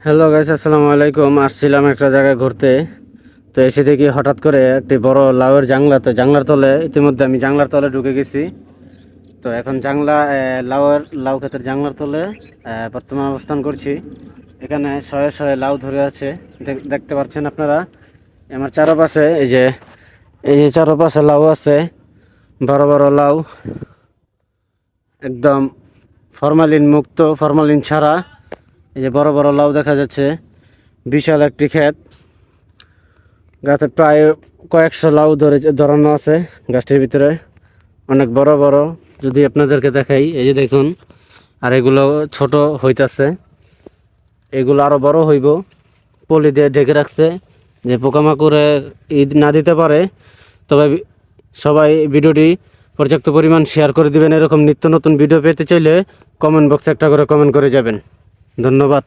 Hello guys, আসসালামু আলাইকুম। আসছিলাম একটা জায়গায় ঘুরতে। তো এসে দেখি হঠাৎ করে একটি বড় লাউয়ের জাংলা। তো জাংলার তলে ইতিমধ্যে আমি জাংলার তলে ঢুকে গেছি। তো এখন লাউ ক্ষেতের জাংলার তলে বর্তমান অবস্থান করছি। এখানে শয়ে শয়ে লাউ ধরে আছে, দেখতে পাচ্ছেন আপনারা। আমার চারপাশে এই যে চারপাশে লাউ আছে, বড় বড় লাউ, একদম ফরমালিন মুক্ত, ফরমালিন ছাড়া। এই যে বড় বড় লাউ দেখা যাচ্ছে, বিশাল একটি ক্ষেত। গাছে প্রায় কয়েকশো লাউ ধরানো আছে গাছটির ভিতরে, অনেক বড় বড়। যদি আপনাদেরকে দেখাই, এই যে দেখুন। আর এগুলো ছোট হইতাছে, এগুলো আরো বড় হইব। পলি দিয়ে ঢেকে রাখছে যে পোকামাকড়ে ঈদ না দিতে পারে। তবে সবাই ভিডিওটি পর্যাপ্ত পরিমাণ শেয়ার করে দিবেন। এরকম নিত্য নতুন ভিডিও পেতে চাইলে কমেন্ট বক্সে একটা করে কমেন্ট করে যাবেন। ধন্যবাদ।